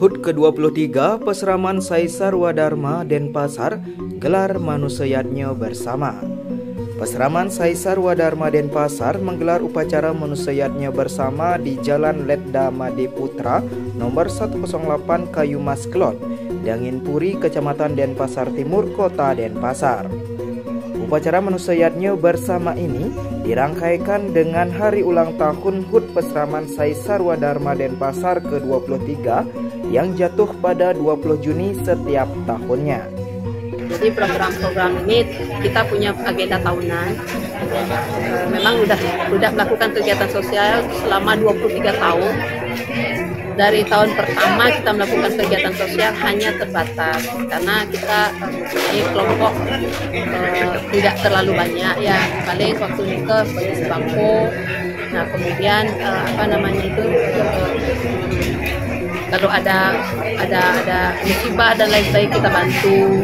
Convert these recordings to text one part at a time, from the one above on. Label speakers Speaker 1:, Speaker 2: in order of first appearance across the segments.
Speaker 1: HUT ke-23 Pesraman Saisar Wadharma Denpasar gelar manusiatnya bersama. Pesraman Saisar Wadharma Denpasar menggelar upacara manusiatnya bersama di Jalan Letda Made Putra nomor 108 Kayumas Klot, Dangin Puri, Kecamatan Denpasar Timur, Kota Denpasar. Upacara manusiatnya bersama ini dirangkaikan dengan hari ulang tahun HUT Pesraman Saisar Wadharma Denpasar ke-23 yang jatuh pada 20 Juni setiap tahunnya.
Speaker 2: Jadi program-program ini kita punya agenda tahunan. Memang udah melakukan kegiatan sosial selama 23 tahun. Dari tahun pertama kita melakukan kegiatan sosial hanya terbatas karena kita mempunyai kelompok tidak terlalu banyak ya, paling waktu nikah bagi sembako. Nah kemudian kalau ada musibah dan lain sebagainya kita bantu.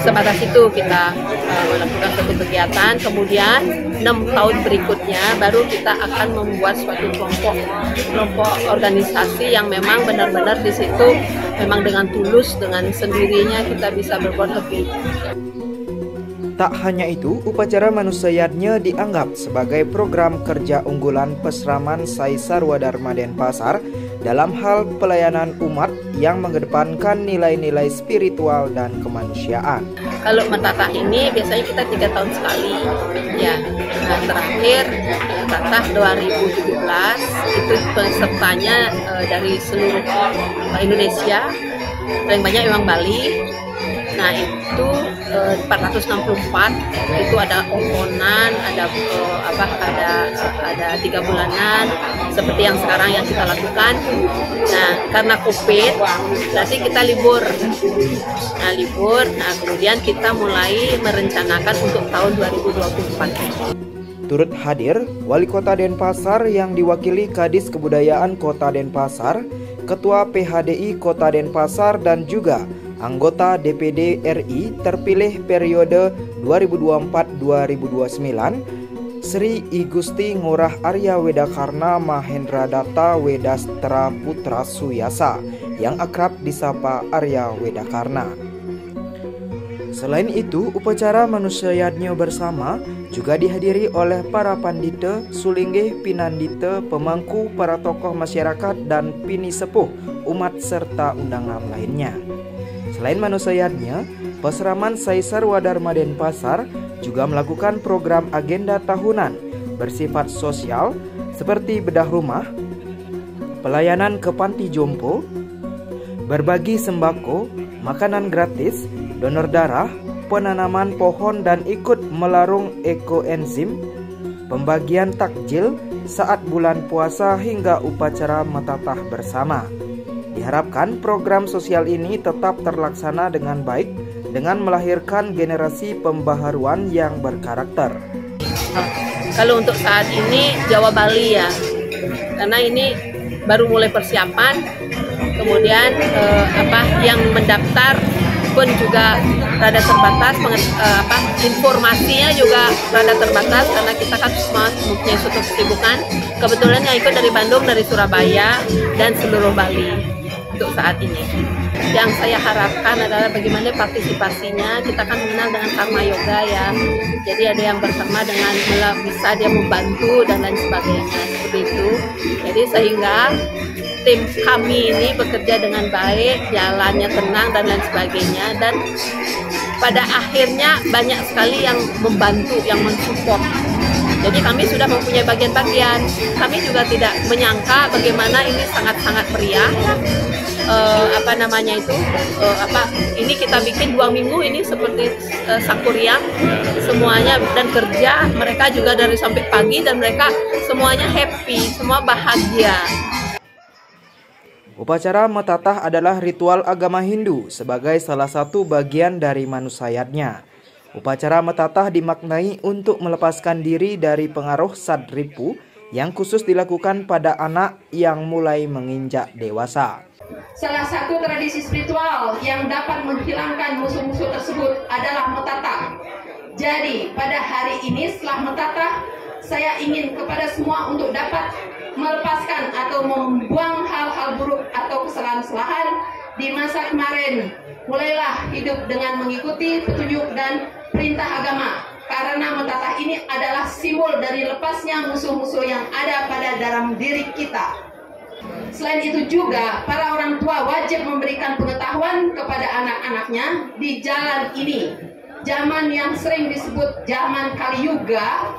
Speaker 2: Sebatas itu kita melakukan suatu kegiatan. Kemudian 6 tahun berikutnya baru kita akan membuat suatu kelompok organisasi yang memang benar-benar di situ memang dengan tulus, dengan sendirinya kita bisa berbuat lebih.
Speaker 1: Tak hanya itu, upacara manusiatnya dianggap sebagai program kerja unggulan Pesraman Saisar Wadharma Denpasar dalam hal pelayanan umat yang mengedepankan nilai-nilai spiritual dan kemanusiaan.
Speaker 2: Kalau mentatah ini biasanya kita 3 tahun sekali, ya. Nah, terakhir mentatah 2017 itu pesertanya dari seluruh Indonesia, paling banyak memang Bali. Nah itu 464 itu ada omonan, ada 3 bulanan seperti yang sekarang yang kita lakukan. Nah karena COVID berarti kita libur. Nah kemudian kita mulai merencanakan untuk tahun 2024.
Speaker 1: Turut hadir Wali Kota Denpasar yang diwakili Kadis Kebudayaan Kota Denpasar, Ketua PHDI Kota Denpasar dan juga anggota DPD RI terpilih periode 2024-2029 Sri I Gusti Ngurah Arya Wedakarna Mahendra Datta Wedastra Putra Suyasa yang akrab disapa Arya Wedakarna. Selain itu, upacara manusiatnya bersama juga dihadiri oleh para pandita, sulinggih pinandita, pemangku, para tokoh masyarakat dan pini sepuh umat serta undangan lainnya. Selain manusiatnya, Pesraman Saisar Wadharma Denpasar juga melakukan program agenda tahunan bersifat sosial seperti bedah rumah, pelayanan ke panti jompo, berbagi sembako, makanan gratis, donor darah, penanaman pohon dan ikut melarung ekoenzim, pembagian takjil saat bulan puasa hingga upacara mentatah bersama. Diharapkan program sosial ini tetap terlaksana dengan baik dengan melahirkan generasi pembaharuan yang berkarakter.
Speaker 2: Kalau untuk saat ini Jawa Bali ya, karena ini baru mulai persiapan. Kemudian yang mendaftar pun juga rada terbatas, informasinya juga rada terbatas karena kita kan semua mempunyai suatu kesibukan. Kebetulan yang ikut dari Bandung, dari Surabaya dan seluruh Bali. Untuk saat ini yang saya harapkan adalah bagaimana partisipasinya. Kita kan mengenal dengan karma yoga ya, jadi ada yang bersama dengan bisa dia membantu dan lain sebagainya seperti itu. Jadi sehingga tim kami ini bekerja dengan baik, jalannya tenang dan lain sebagainya, dan pada akhirnya banyak sekali yang membantu, yang mensupport. Jadi kami sudah mempunyai bagian-bagian. Kami juga tidak menyangka bagaimana ini sangat-sangat meriah. Ini kita bikin 2 minggu ini seperti sakuriang semuanya, dan kerja mereka juga dari sampai pagi dan mereka semuanya happy, semua bahagia.
Speaker 1: Upacara mentatah adalah ritual agama Hindu sebagai salah satu bagian dari manusiatnya. Upacara mentatah dimaknai untuk melepaskan diri dari pengaruh sadripu yang khusus dilakukan pada anak yang mulai menginjak dewasa.
Speaker 3: Salah satu tradisi spiritual yang dapat menghilangkan musuh-musuh tersebut adalah mentatah. Jadi pada hari ini setelah mentatah, saya ingin kepada semua untuk dapat melepaskan atau membuang hal-hal buruk atau kesalahan-kesalahan di masa kemarin. Mulailah hidup dengan mengikuti petunjuk dan perintah agama, karena mentatah ini adalah simbol dari lepasnya musuh-musuh yang ada pada dalam diri kita. Selain itu juga, para orang tua wajib memberikan pengetahuan kepada anak-anaknya di jalan ini. Zaman yang sering disebut zaman Kali Yuga,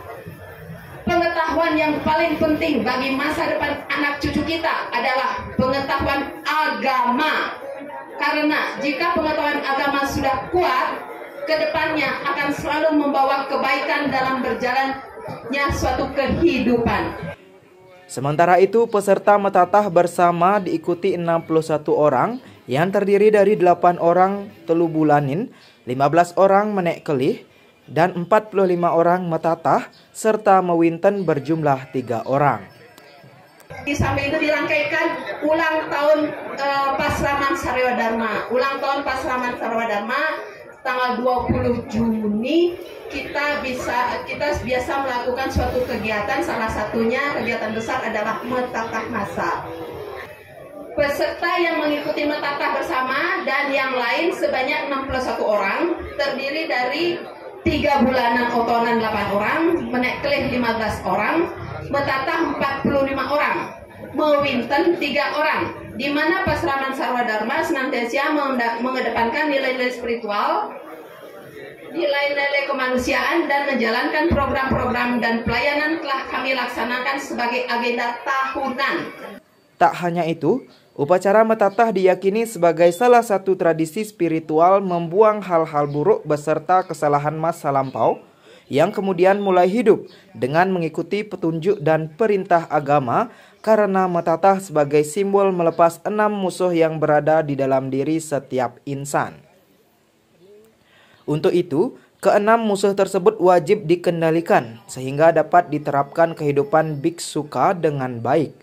Speaker 3: pengetahuan yang paling penting bagi masa depan anak cucu kita adalah pengetahuan agama. Karena jika pengetahuan agama sudah kuat, kedepannya akan selalu membawa kebaikan dalam berjalannya suatu kehidupan.
Speaker 1: Sementara itu, peserta metatah bersama diikuti 61 orang yang terdiri dari 8 orang telu bulanin, 15 orang menek kelih, dan 45 orang metatah serta mewinten berjumlah 3 orang.
Speaker 3: Di samping itu dirangkaikan ulang tahun Pasraman Sarwa Dharma. Ulang tahun Pasraman Sarwa Dharma tanggal 20 Juni kita biasa melakukan suatu kegiatan, salah satunya kegiatan besar adalah metatah masal. Peserta yang mengikuti metatah bersama dan yang lain sebanyak 61 orang, terdiri dari 3 bulanan otonan 8 orang, menek kelih 15 orang, metatah 45 orang, mewinten 3 orang, di mana Pasraman Sarwa Dharma senantiasa mengedepankan nilai-nilai spiritual, nilai-nilai kemanusiaan, dan menjalankan program-program dan pelayanan telah kami laksanakan sebagai agenda tahunan.
Speaker 1: Tak hanya itu, upacara metatah diyakini sebagai salah satu tradisi spiritual membuang hal-hal buruk beserta kesalahan masa lampau yang kemudian mulai hidup dengan mengikuti petunjuk dan perintah agama, karena metatah sebagai simbol melepas 6 musuh yang berada di dalam diri setiap insan. Untuk itu, ke-6 musuh tersebut wajib dikendalikan sehingga dapat diterapkan kehidupan biksuka dengan baik.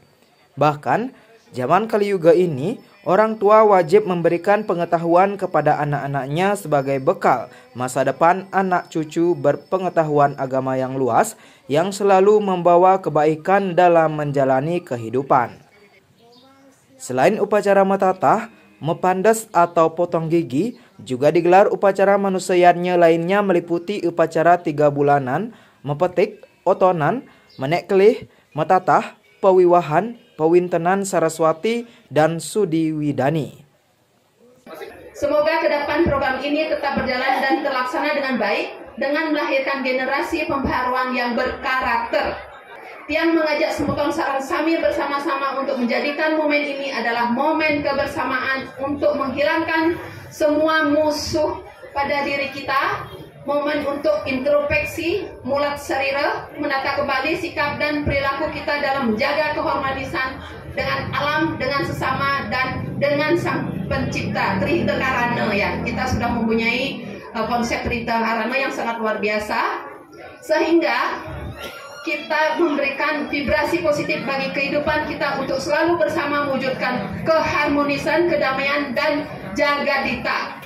Speaker 1: Bahkan, zaman Kali Yuga ini, orang tua wajib memberikan pengetahuan kepada anak-anaknya sebagai bekal masa depan anak cucu berpengetahuan agama yang luas yang selalu membawa kebaikan dalam menjalani kehidupan. Selain upacara metatah, mepandas atau potong gigi, juga digelar upacara manusianya lainnya meliputi upacara 3 bulanan, mepetik, otonan, menek kelih, metatah, pewiwahan, pewintenan Saraswati, dan Sudi Widani.
Speaker 3: Semoga ke depan program ini tetap berjalan dan terlaksana dengan baik, dengan melahirkan generasi pembaharuan yang berkarakter. Tiang mengajak Semutong Sarang Sami bersama-sama untuk menjadikan momen ini adalah momen kebersamaan untuk menghilangkan semua musuh pada diri kita, momen untuk introspeksi, mulat sarira, menata kembali sikap dan perilaku kita dalam menjaga kehormatan dengan alam, dengan sesama, dan dengan Sang Pencipta, Trihita Karana. Ya, kita sudah mempunyai konsep Trihita Karana yang sangat luar biasa, sehingga kita memberikan vibrasi positif bagi kehidupan kita untuk selalu bersama mewujudkan keharmonisan, kedamaian, dan jagadita.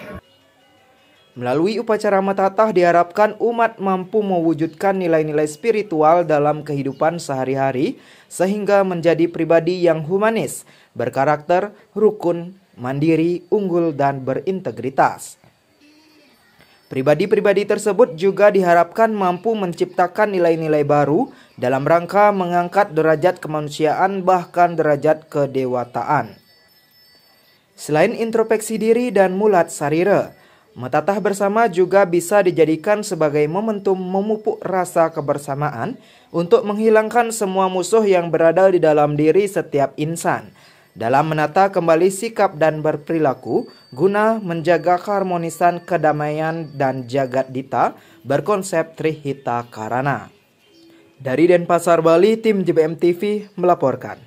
Speaker 1: Melalui upacara metatah diharapkan umat mampu mewujudkan nilai-nilai spiritual dalam kehidupan sehari-hari sehingga menjadi pribadi yang humanis, berkarakter, rukun, mandiri, unggul, dan berintegritas. Pribadi-pribadi tersebut juga diharapkan mampu menciptakan nilai-nilai baru dalam rangka mengangkat derajat kemanusiaan bahkan derajat kedewataan. Selain introspeksi diri dan mulat sarira, metatah bersama juga bisa dijadikan sebagai momentum memupuk rasa kebersamaan untuk menghilangkan semua musuh yang berada di dalam diri setiap insan, dalam menata kembali sikap dan berperilaku guna menjaga keharmonisan, kedamaian, dan jagadita berkonsep Trihita Karana. Dari Denpasar, Bali, tim JBM TV melaporkan.